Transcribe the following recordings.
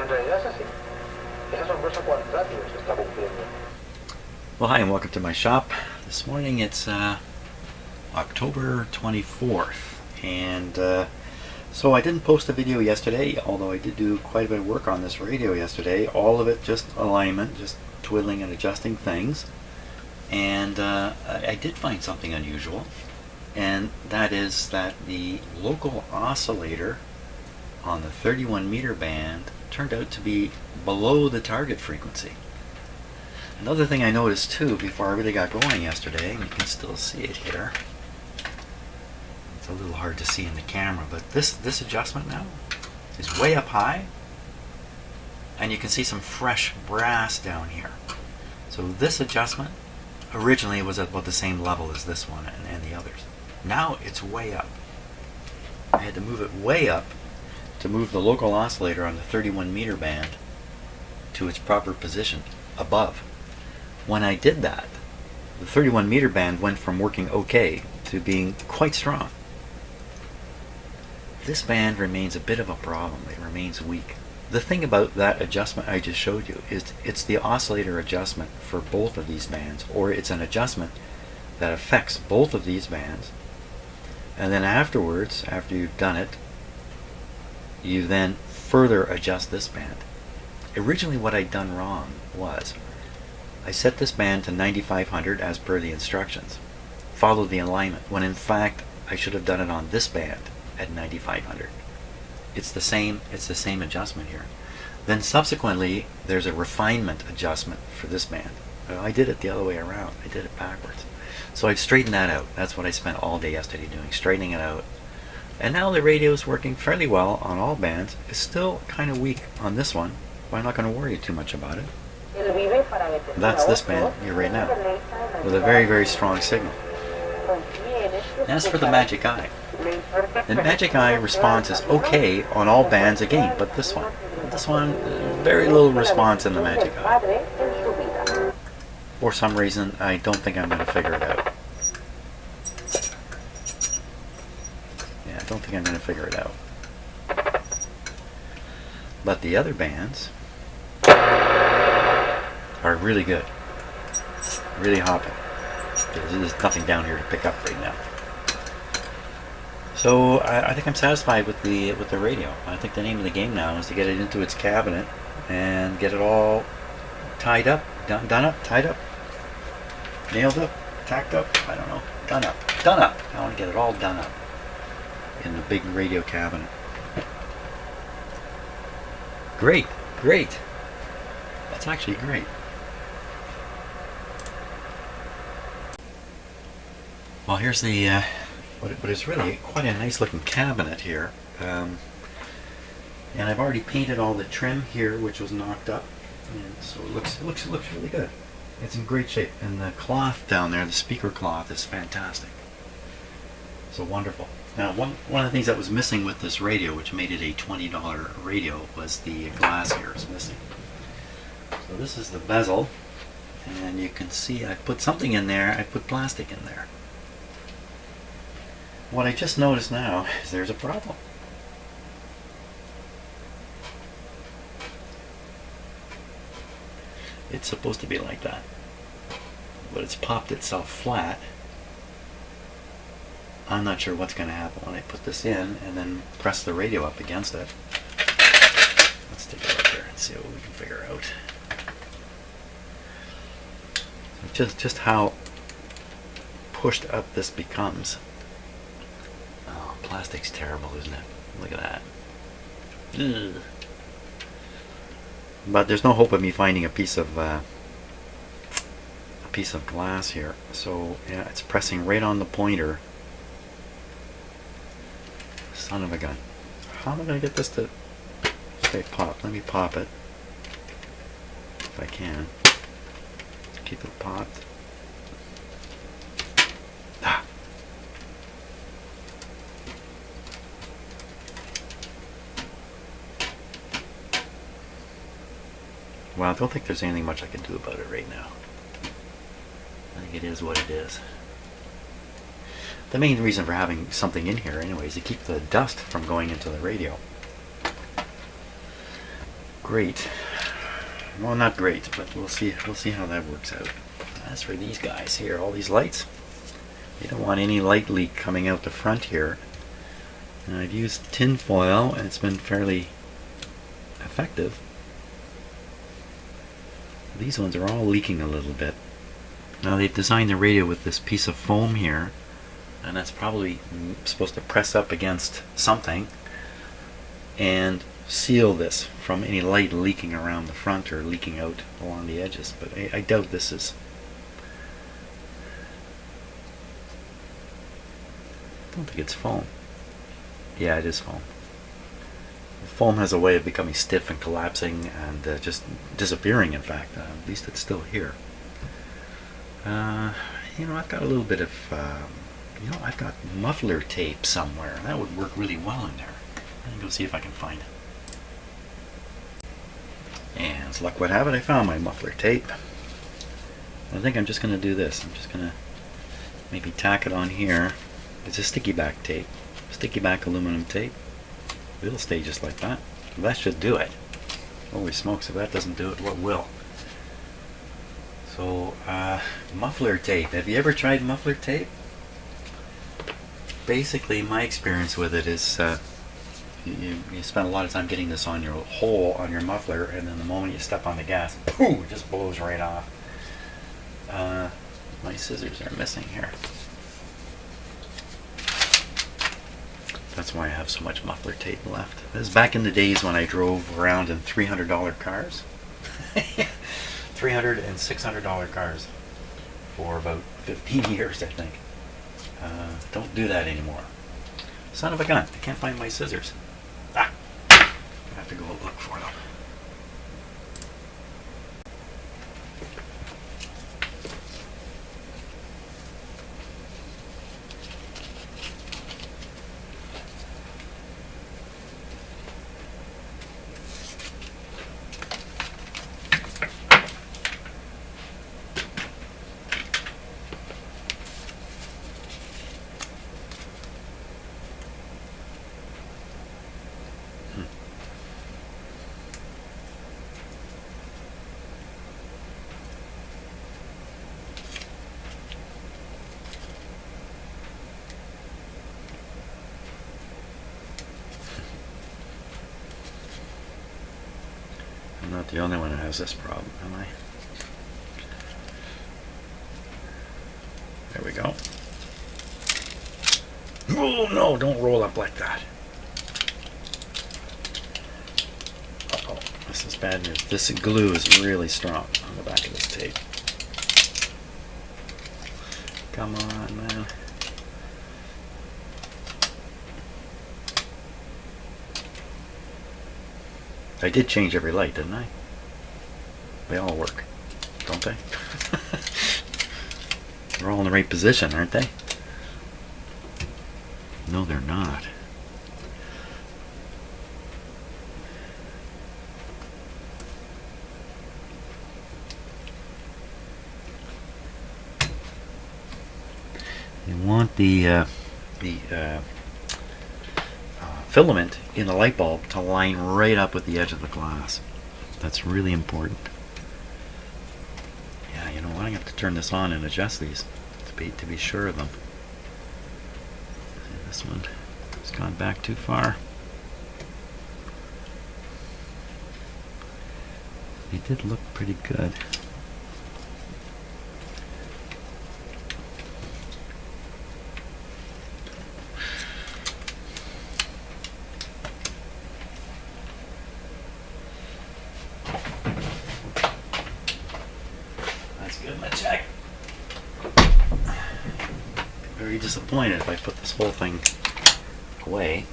Well, hi and welcome to my shop. This morning it's October 24th, and so I didn't post a video yesterday, although I did do quite a bit of work on this radio yesterday. All of it just alignment, just twiddling and adjusting things. And I did find something unusual, and that is that the local oscillator on the 31 meter band turned out to be below the target frequency. Another thing I noticed too before I really got going yesterday, and you can still see it here, it's a little hard to see in the camera, but this adjustment now is way up high, and you can see some fresh brass down here. So this adjustment originally was at about the same level as this one and the others. Now it's way up. I had to move it way up to move the local oscillator on the 31 meter band to its proper position above. When I did that, the 31 meter band went from working okay to being quite strong. This band remains a bit of a problem. It remains weak. The thing about that adjustment I just showed you is it's the oscillator adjustment for both of these bands, or it's an adjustment that affects both of these bands, and then afterwards, after you've done it, you then further adjust this band. Originally what I'd done wrong was I set this band to 9500 as per the instructions, followed the alignment, when in fact I should have done it on this band at 9500. It's the same adjustment here. Then subsequently there's a refinement adjustment for this band. I did it the other way around. I did it backwards. So I've straightened that out. That's what I spent all day yesterday doing, straightening it out. And now the radio is working fairly well on all bands. It's still kind of weak on this one, but I'm not going to worry too much about it. That's this band here right now, with a very, very strong signal. As for the Magic Eye, the Magic Eye response is okay on all bands again, but this one, very little response in the Magic Eye. For some reason, I don't think I'm going to figure it out. Yeah, I don't think I'm going to figure it out. But the other bands are really good, really hopping. There's nothing down here to pick up right now. So I think I'm satisfied with the radio. I think the name of the game now is to get it into its cabinet and get it all tied up, done up, tied up, nailed up, tacked up, I don't know, done up. I want to get it all done up in the big radio cabinet. Great. That's actually great. Well, here's the but it's really quite a nice looking cabinet here, and I've already painted all the trim here, which was knocked up, and so it looks really good. It's in great shape, and the cloth down there, the speaker cloth, is fantastic. So wonderful. Now, one of the things that was missing with this radio, which made it a $20 radio, was the glass here is missing. So this is the bezel, and you can see I put something in there. I put plastic in there. What I just noticed now is there's a problem. It's supposed to be like that, but it's popped itself flat. I'm not sure what's going to happen when I put this in and then press the radio up against it. Let's take a look here and see what we can figure out. Just how pushed up this becomes. Oh, plastic's terrible, isn't it? Look at that. Ugh. But there's no hope of me finding a piece of glass here. So yeah, it's pressing right on the pointer. Son of a gun. How am I going to get this to stay popped? Let me pop it if I can. Keep it popped. Ah. Well, I don't think there's anything much I can do about it right now. I think it is what it is. The main reason for having something in here anyway is to keep the dust from going into the radio. great. Well, not great, but we'll see how that works out. As for these guys here, all these lights, you don't want any light leak coming out the front here. And I've used tin foil and it's been fairly effective. These ones are all leaking a little bit. Now they've designed the radio with this piece of foam here, and that's probably supposed to press up against something and seal this from any light leaking around the front or leaking out along the edges. But I doubt this is. I don't think it's foam. Yeah, it is foam. Foam has a way of becoming stiff and collapsing and just disappearing, in fact. At least it's still here. You know, I've got a little bit of, you know, I've got muffler tape somewhere. That would work really well in there. I'm going to go see if I can find it. And as luck would have it, I found my muffler tape. I think I'm just going to do this. I'm just going to maybe tack it on here. It's a sticky back tape. Sticky back aluminum tape. It'll stay just like that. That should do it. Holy smokes, if that doesn't do it, what will? So, muffler tape. Have you ever tried muffler tape? Basically, my experience with it is you spend a lot of time getting this on your hole on your muffler, and then the moment you step on the gas, boom, it just blows right off. My scissors are missing here. That's why I have so much muffler tape left. This is back in the days when I drove around in $300 cars. $300 and $600 cars for about 15 years, I think. Don't do that anymore. Son of a gun, I can't find my scissors. I have to go look for them. I'm not the only one who has this problem, am I? There we go. Oh no, don't roll up like that. Uh-oh, this is bad news. This glue is really strong on the back of this tape. Come on, man. I did change every light, didn't I? They all work, don't they? They're all in the right position, aren't they? No, they're not. You want the filament in the light bulb to line right up with the edge of the glass. That's really important. Yeah, you know what? I have to turn this on and adjust these to be sure of them. See, this one has gone back too far. They did look pretty good. Very disappointed if I put this whole thing away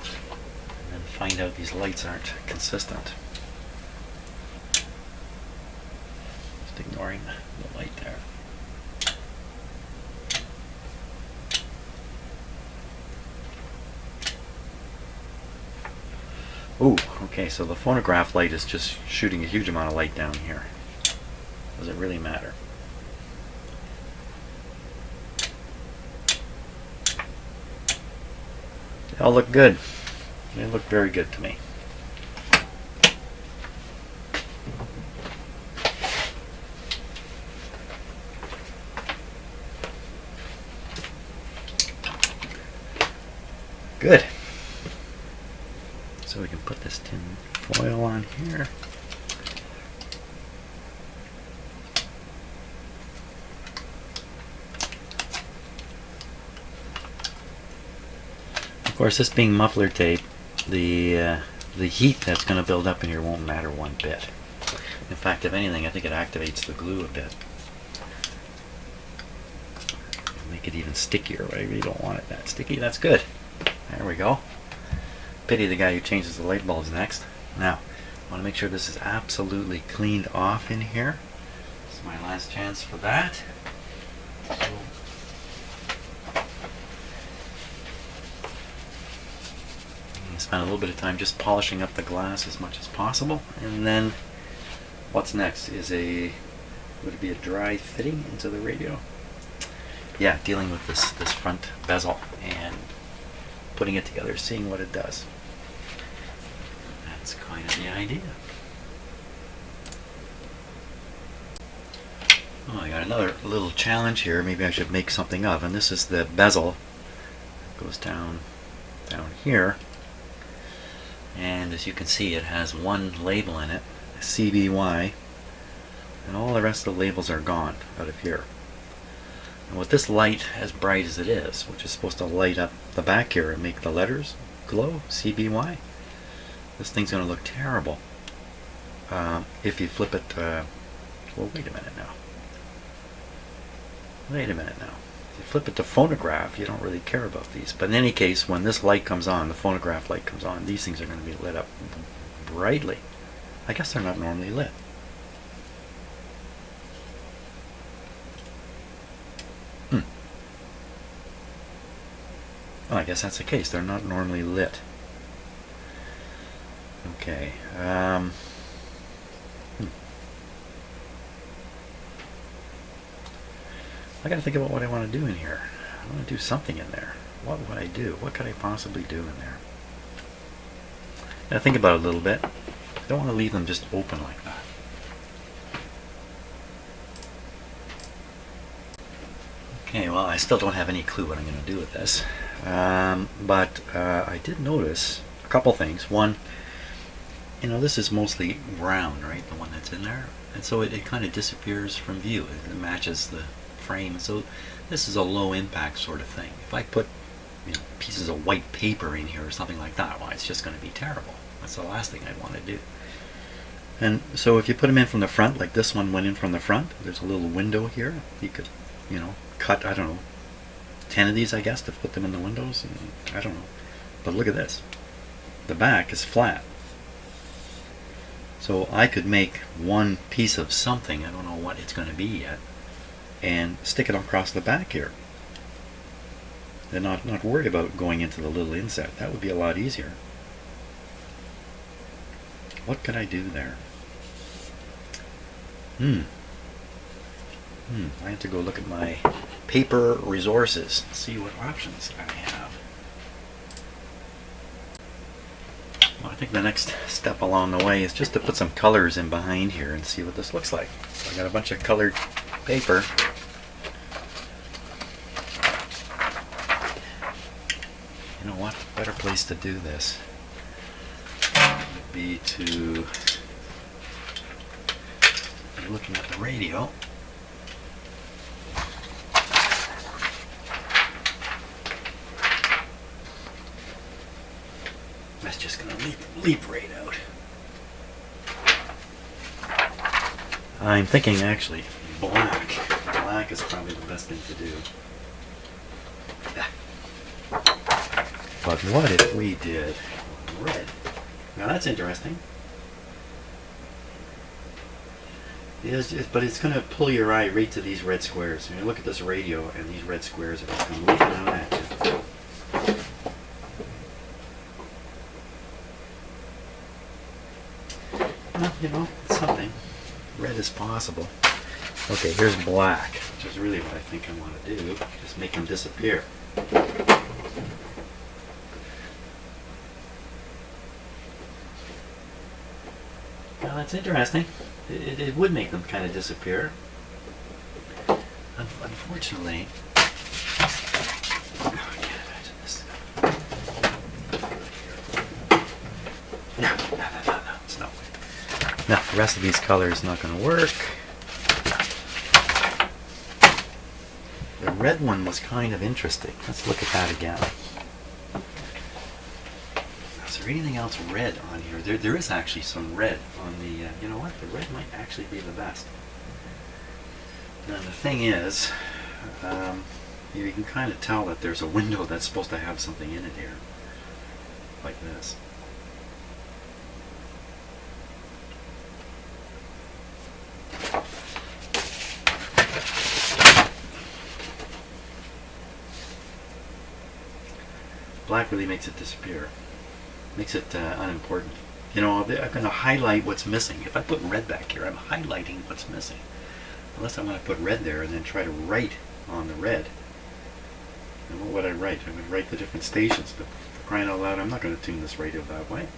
and then find out these lights aren't consistent. Just ignoring the light there. Ooh, okay, so the phonograph light is just shooting a huge amount of light down here. Does it really matter? They all look good. They look very good to me. Good. So we can put this tin foil on here. Of course, this being muffler tape, the heat that's going to build up in here won't matter one bit. In fact, if anything, I think it activates the glue a bit. Make it even stickier. I really don't want it that sticky. That's good. There we go. Pity the guy who changes the light bulbs next. Now, I want to make sure this is absolutely cleaned off in here. This is my last chance for that. So, spend a little bit of time just polishing up the glass as much as possible, and then what's next is would it be a dry fitting into the radio? Yeah, dealing with this front bezel and putting it together, seeing what it does. That's kind of the idea. Oh, I got another little challenge here. Maybe I should make something of, and this is the bezel. It goes down here. And as you can see, it has one label in it, CBY, and all the rest of the labels are gone out of here. And with this light as bright as it is, which is supposed to light up the back here and make the letters glow, CBY, this thing's going to look terrible if you flip it. Well, wait a minute now. If you flip it to phonograph, you don't really care about these. But in any case, when this light comes on, the phonograph light comes on, these things are going to be lit up brightly. I guess they're not normally lit. Well, I guess that's the case. They're not normally lit. Okay. I gotta think about what I want to do in here. I want to do something in there. What would I do? What could I possibly do in there? Gotta think about it a little bit. I don't want to leave them just open like that. Okay, well, I still don't have any clue what I'm going to do with this. But I did notice a couple things. One, you know, this is mostly round, right? The one that's in there. And so it kind of disappears from view. It matches the frame. So this is a low impact sort of thing. If I put, you know, pieces of white paper in here or something like that, well, it's just going to be terrible. That's the last thing I want to do. And so if you put them in from the front, like this one went in from the front, there's a little window here. You could, you know, cut, I don't know, 10 of these, I guess, to put them in the windows. And I don't know. But look at this. The back is flat. So I could make one piece of something, I don't know what it's going to be yet, and stick it across the back here. And not worry about going into the little inset. That would be a lot easier. What could I do there? I have to go look at my paper resources, see what options I have. Well, I think the next step along the way is just to put some colors in behind here and see what this looks like. So I got a bunch of colored paper. You know what? Better place to do this would be to be looking at the radio. That's just going to leap right out. I'm thinking actually black. Black is probably the best thing to do. But what if we did red? Now that's interesting. But it's going to pull your eye right to these red squares. You look at this radio and these red squares are just going to leap out at you. Well, you know, it's something. Red is possible. Okay, here's black, which is really what I think I want to do. Just make them disappear. Now that's interesting. It would make them kind of disappear. Unfortunately, I can't imagine this. No, it's not white. Now, the rest of these colors not going to work. The red one was kind of interesting. Let's look at that again. Is there anything else red on here? There is actually some red on the, you know what? The red might actually be the best. Now the thing is, you can kind of tell that there's a window that's supposed to have something in it here. Like this. Black really makes it disappear. Makes it unimportant. You know, I'm going to highlight what's missing. If I put red back here, I'm highlighting what's missing. Unless I want to put red there and then try to write on the red. And what would I write? I would write the different stations, but for crying out loud, I'm not going to tune this radio that way,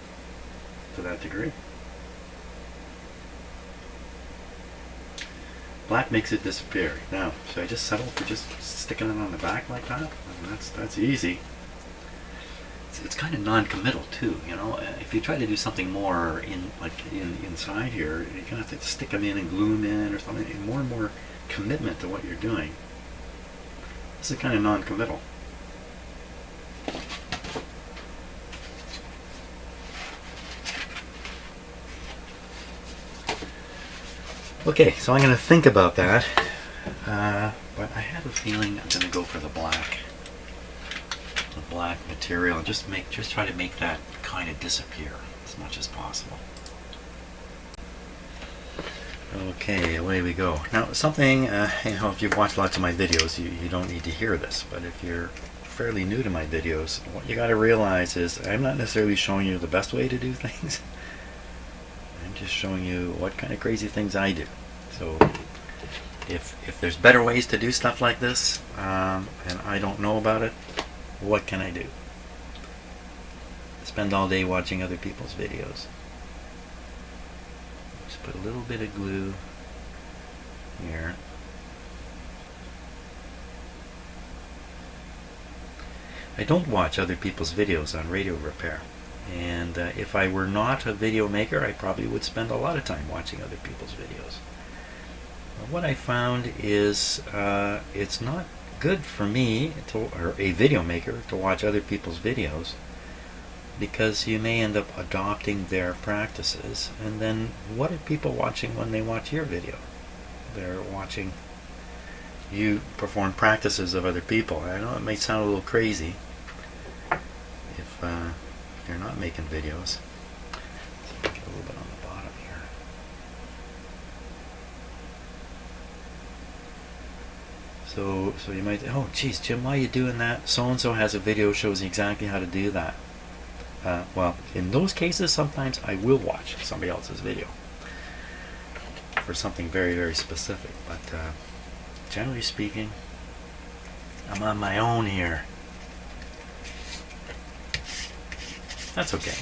to that degree. Black makes it disappear. Now, should I just settle for just sticking it on the back like that? I mean, that's easy. It's kind of non-committal too, you know. If you try to do something more inside here, you're gonna have to stick them in and glue them in or something. More and more commitment to what you're doing. This is kind of non-committal. Okay, so I'm going to think about that, but I have a feeling I'm going to go for the black material and just try to make that kind of disappear as much as possible. Okay, away we go. Now something, you know, if you've watched lots of my videos, you don't need to hear this, but if you're fairly new to my videos, what you got to realize is I'm not necessarily showing you the best way to do things. I'm just showing you what kind of crazy things I do. So if there's better ways to do stuff like this, and I don't know about it, what can I do? Spend all day watching other people's videos. Just put a little bit of glue here. I don't watch other people's videos on radio repair. And if I were not a video maker, I probably would spend a lot of time watching other people's videos. What I found is it's not good for me, or a video maker, to watch other people's videos, because you may end up adopting their practices, and then what are people watching when they watch your video? They're watching you perform practices of other people. I know it may sound a little crazy if you're not making videos. So get a little bit on the bottom here. So you might, oh geez, Jim, why are you doing that? So-and-so has a video shows you exactly how to do that. Well, in those cases, sometimes I will watch somebody else's video for something very, very specific. But generally speaking, I'm on my own here. That's okay.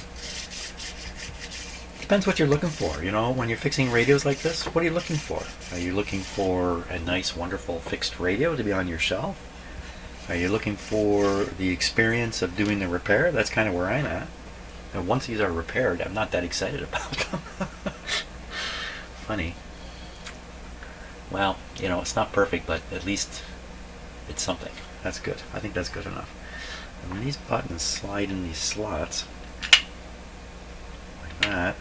Depends what you're looking for. You know, when you're fixing radios like this, what are you looking for? Are you looking for a nice, wonderful fixed radio to be on your shelf? Are you looking for the experience of doing the repair? That's kind of where I'm at. And once these are repaired, I'm not that excited about them. Funny. Well, you know, it's not perfect, but at least it's something. That's good. I think that's good enough. And when these buttons slide in these slots, like that,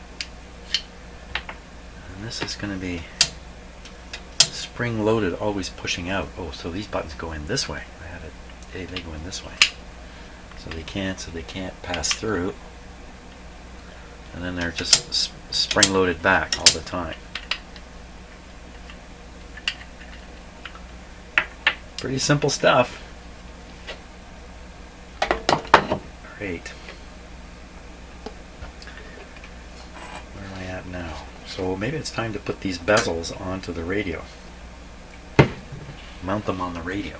and this is going to be spring-loaded, always pushing out. Oh, so these buttons go in this way. I had it. They go in this way, so they can't pass through. And then they're just spring-loaded back all the time. Pretty simple stuff. Great. Where am I at now? So maybe it's time to put these bezels onto the radio. Mount them on the radio.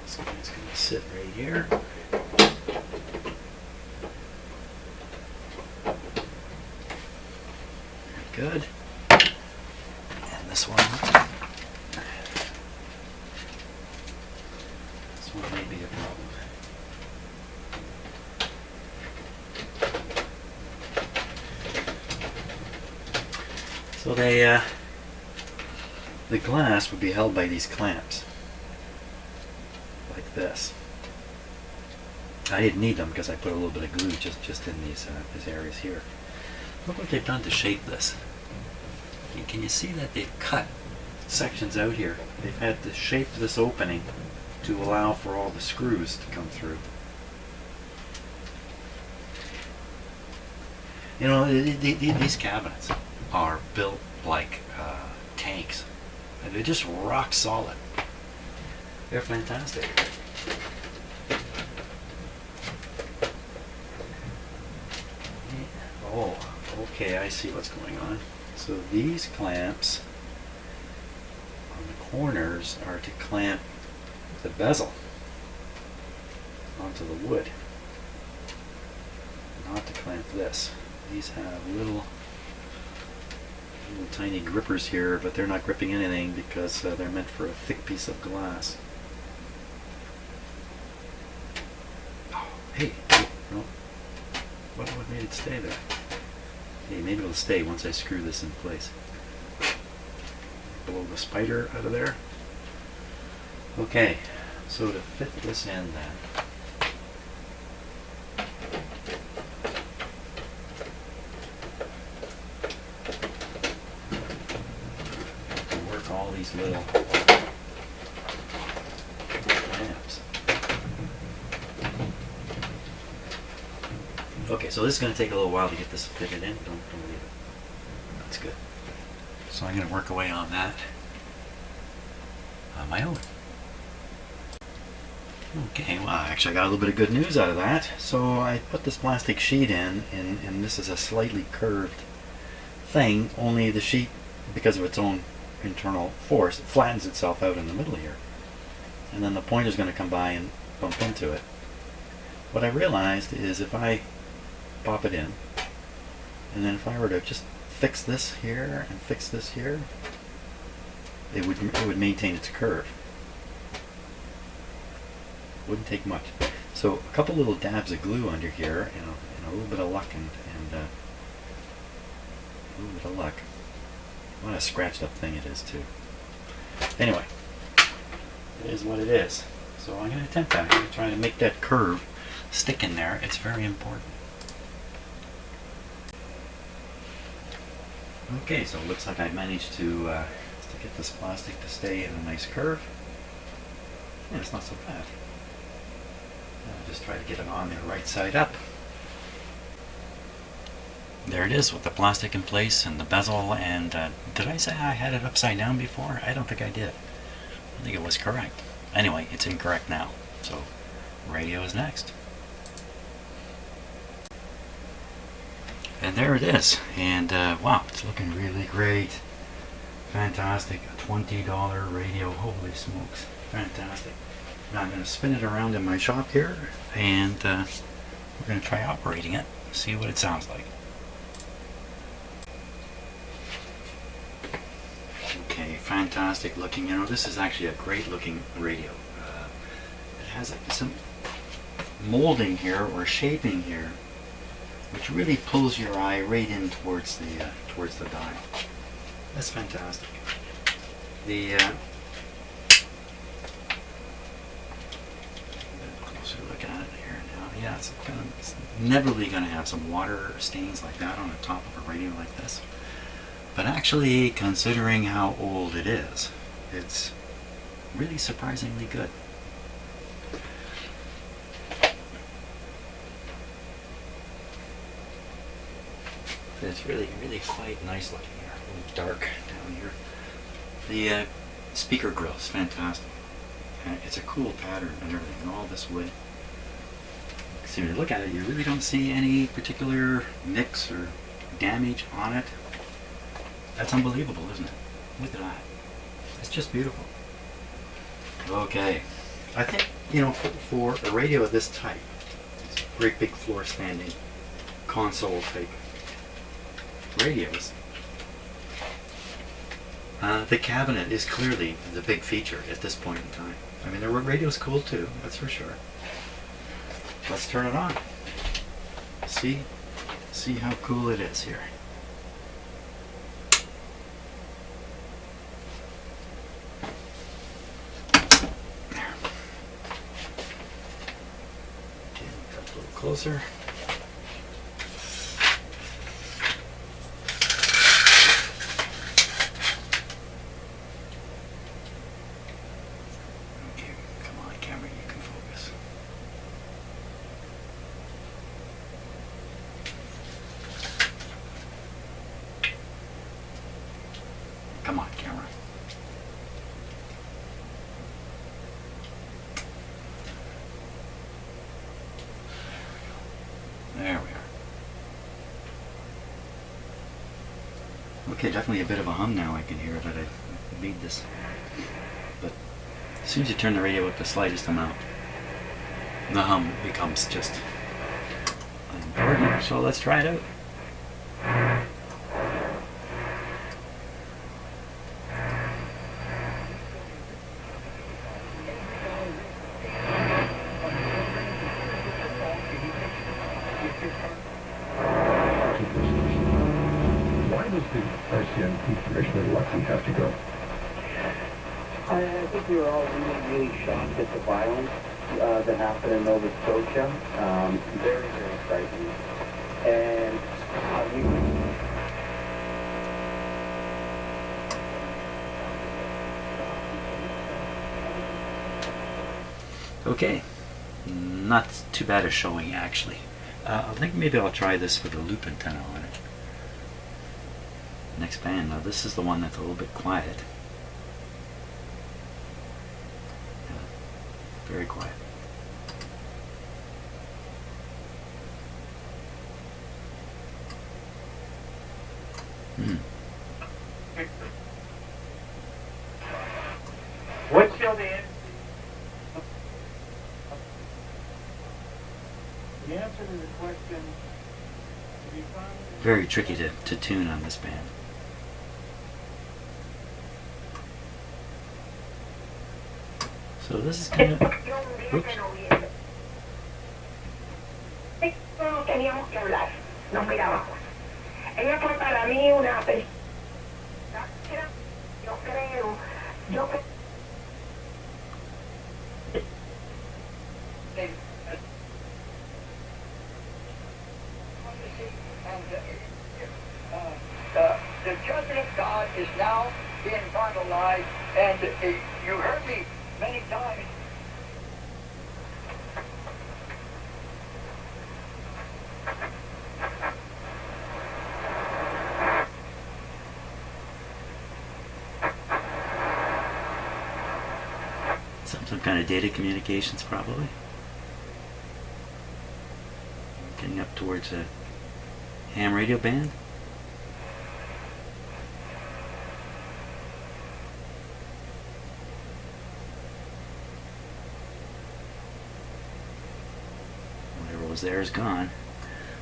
This guy's going to sit right here. Good. And this one. This one may be a problem. So the glass would be held by these clamps, like this. I didn't need them because I put a little bit of glue just in these areas here. Look what they've done to shape this. Can you see that they've cut sections out here? They've had to shape this opening to allow for all the screws to come through. You know, these cabinets are built like tanks. They're just rock solid. They're fantastic. Oh, okay, I see what's going on. So these clamps on the corners are to clamp the bezel onto the wood, not to clamp this. These have little tiny grippers here, but they're not gripping anything because they're meant for a thick piece of glass. Oh, hey, no. What made it stay there? Hey, maybe it'll stay once I screw this in place. Blow the spider out of there. Okay, so to fit this in then, all these little clamps. Okay, so this is going to take a little while to get this fitted in. Don't leave it. That's good. So I'm going to work away on that on my own. Okay, well, actually I got a little bit of good news out of that. So I put this plastic sheet in, and this is a slightly curved thing, only the sheet, because of its own internal force, it flattens itself out in the middle here, and then the pointer is going to come by and bump into it. What I realized is if I pop it in, and then if I were to just fix this here and fix this here, it would maintain its curve. Wouldn't take much. So a couple little dabs of glue under here, and a little bit of luck, and a little bit of luck. What a scratched up thing it is too. Anyway, it is what it is. So I'm going to attempt that. I'm going to try to make that curve stick in there. It's very important. Okay, so it looks like I managed to get this plastic to stay in a nice curve. Yeah, it's not so bad. I'll just try to get it on there right side up. There it is with the plastic in place and the bezel, and did I say I had it upside down before? I don't think I did. I think it was correct. Anyway, it's incorrect now. So, radio is next. And there it is. And wow, it's looking really great. Fantastic. A $20 radio. Holy smokes. Fantastic. Now I'm going to spin it around in my shop here, and we're going to try operating it, see what it sounds like. Okay, fantastic looking. You know, this is actually a great looking radio. It has some molding here, or shaping here, which really pulls your eye right in towards the dial. That's fantastic. The closer look at it here now. Yeah, it's inevitably going to have some water stains like that on the top of a radio like this. But actually, considering how old it is, it's really surprisingly good. It's really quite nice looking here. A little dark down here. The speaker grill is fantastic. It's a cool pattern and everything, and all this wood. See, when you look at it, you really don't see any particular nicks or damage on it. That's unbelievable, isn't it? Look at that. It's just beautiful. Okay. I think, you know, for a radio of this type, it's great big floor standing console type radios, The cabinet is clearly the big feature at this point in time. I mean, the radio's cool too, that's for sure. Let's turn it on. See how cool it is here. There. Okay, a little closer. Come on, camera. There we are. Okay, definitely a bit of a hum now. I can hear that I made this. But as soon as you turn the radio up the slightest amount, the hum becomes just unimportant. So let's try it out. Commissioner Lucky have to go? I think we were all really shocked at the violence that happened in Nova Scotia. Very, very frightening. And Okay, not too bad a showing actually. I think maybe I'll try this with a loop antenna on it. Next band. Now this is the one that's a little bit quiet. Yeah, very quiet. what's your answer? The answer to the question. Very tricky to tune on this band. So this is kind of... Oops. No teníamos que hablar, nos mirábamos. Ella fue para mí una persona, yo creo, the judgment of God is now being finalized, and you heard me many times. Some kind of data communications probably. Getting up towards a ham radio band. Whatever was there is gone.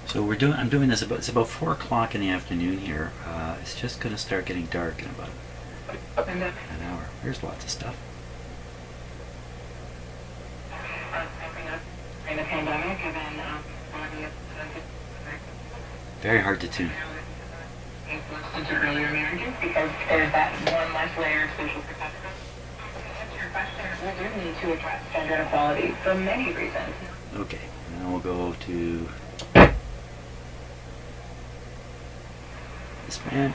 So I'm doing this it's about 4 o'clock in the afternoon here. It's just going to start getting dark in about an hour. There's lots of stuff. during the pandemic, and then Very hard to tune. into earlier marriages because there's that one less layer of social protection. To answer your question, we do need to address gender inequality for many reasons. Okay, now we'll go to this band.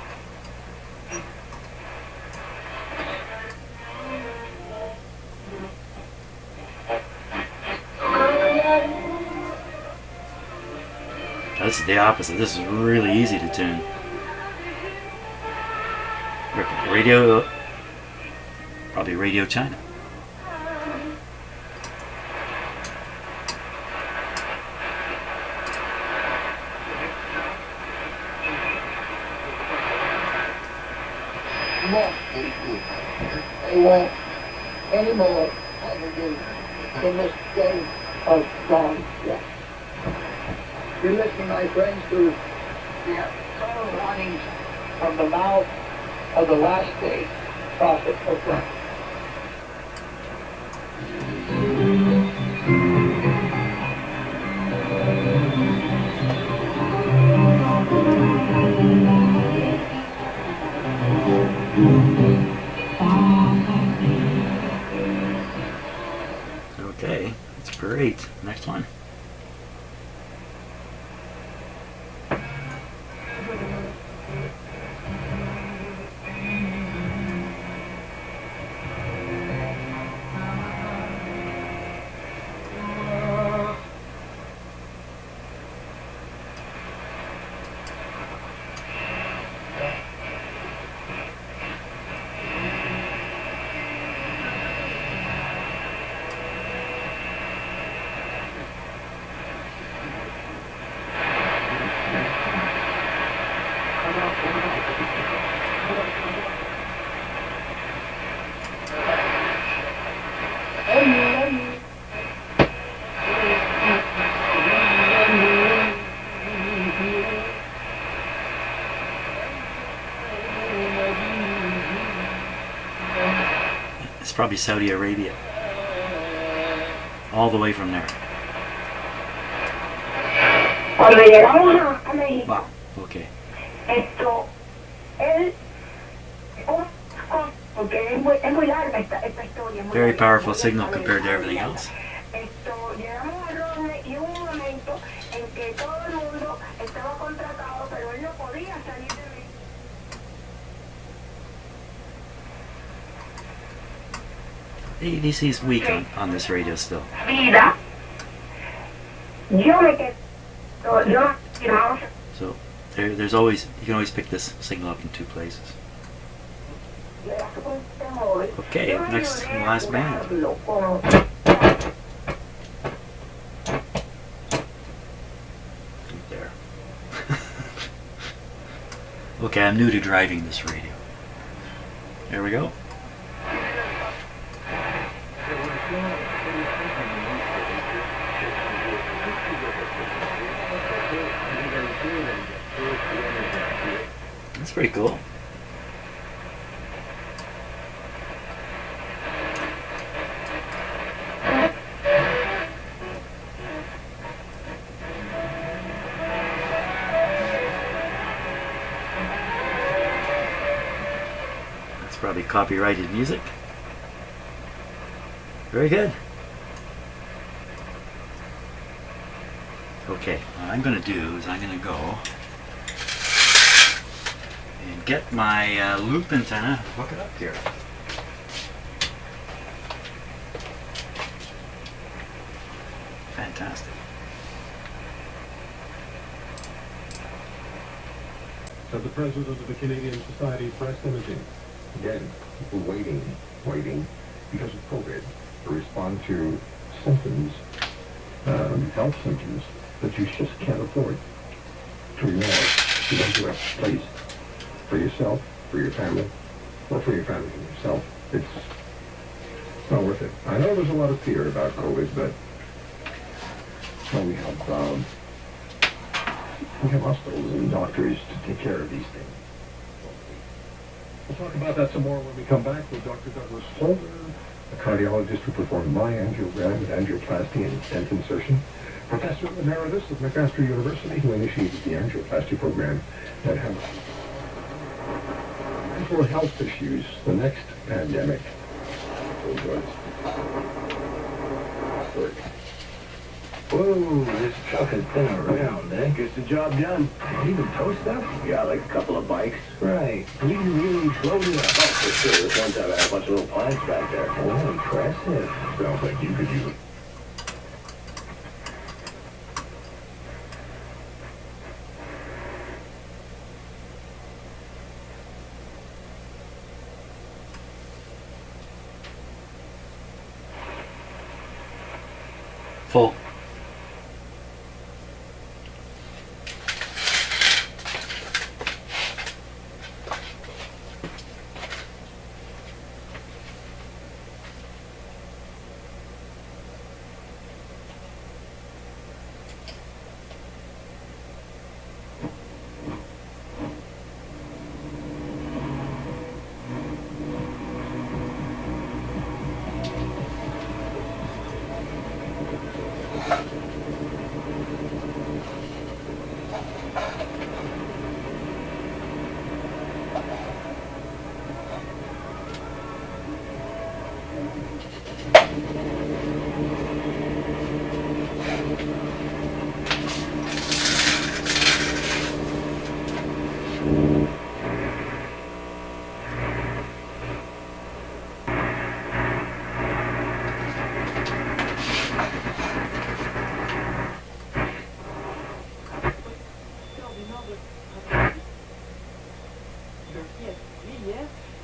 That's the opposite. This is really easy to tune. Radio, probably Radio China. They won't anymore congregate in this day of God's death. You listen, my friends, to the eternal warnings from the mouth of the last day profit program. Okay, that's great. Next one. It's probably Saudi Arabia. All the way from there. Cuando llegamos a México, Wow. Okay. él, porque es muy larga esta historia. Very powerful signal compared to everything else. Llegamos a Rome y hubo un momento en que todo el mundo estaba contratado, pero él no podía salir de México. ADC's weak on this radio still. Vida, yo me quedé, yo firmamos. So there's always, you can always pick this signal up in two places. Okay, next and last band. Right there. Okay, I'm new to driving this radio. There we go. That's pretty cool. That's probably copyrighted music. Very good. Okay, what I'm going to do is I'm going to go and get my loop antenna, hook it up here. Fantastic. Said the president of the Canadian Society of Breast Imaging. Again, people waiting because of COVID to respond to symptoms, health symptoms that you just can't afford to ignore. You don't do a place for yourself, for your family, or for your family and yourself. It's not worth it. I know there's a lot of fear about COVID, but well, we have hospitals and doctors to take care of these things. We'll talk about that some more when we come back with Dr. Douglas Holder, a cardiologist who performed my angiogram with angioplasty and stent insertion, professor emeritus at McMaster University who initiated the angioplasty program that has mental health issues, the next pandemic. Whoa, this truck is thin around, eh? Gets the job done. Even tow stuff? Yeah, like a couple of bikes. Right. We can really slow it up. Oh, for sure. This one time I had a bunch of little plants back there. Oh, impressive. Sounds like you could use it. Full.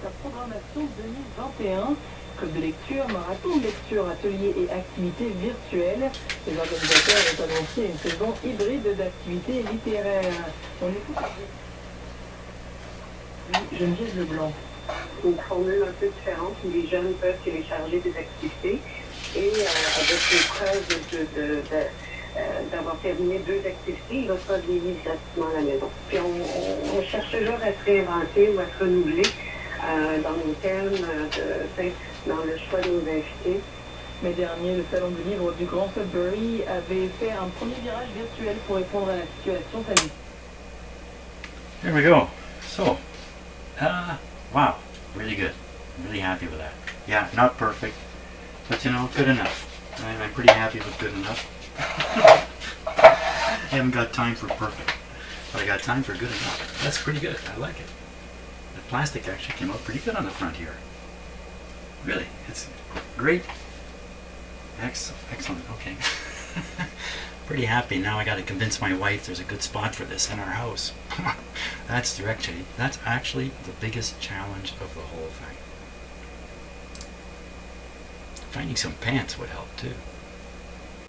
Sa programmation 2021, club de lecture, marathon de lecture, ateliers et activités virtuelles. Les organisateurs ont annoncé une saison hybride d'activités littéraires. On écoute Geneviève Leblanc. Une formule un peu différente où les jeunes peuvent télécharger des activités et avec les preuves d'avoir terminé 2 activités, ils reçoivent des livres gratuitement à la maison. Puis on cherche toujours à se réinventer ou à se renouveler dans nos thèmes, dans le choix de nos invités. Mai dernier, le Salon du livre du Grand Sudbury avait fait un premier virage virtuel pour répondre à la situation sanitaire. Here we go. So, wow, really good. I'm really happy with that. Yeah, not perfect, but you know, good enough. I'm pretty happy with good enough. I haven't got time for perfect, but I got time for good enough. That's pretty good. I like it. The plastic actually came out pretty good on the front here. Really, it's great. Excellent. Okay. Pretty happy. Now I got to convince my wife there's a good spot for this in our house. That's actually the biggest challenge of the whole thing. Finding some pants would help too.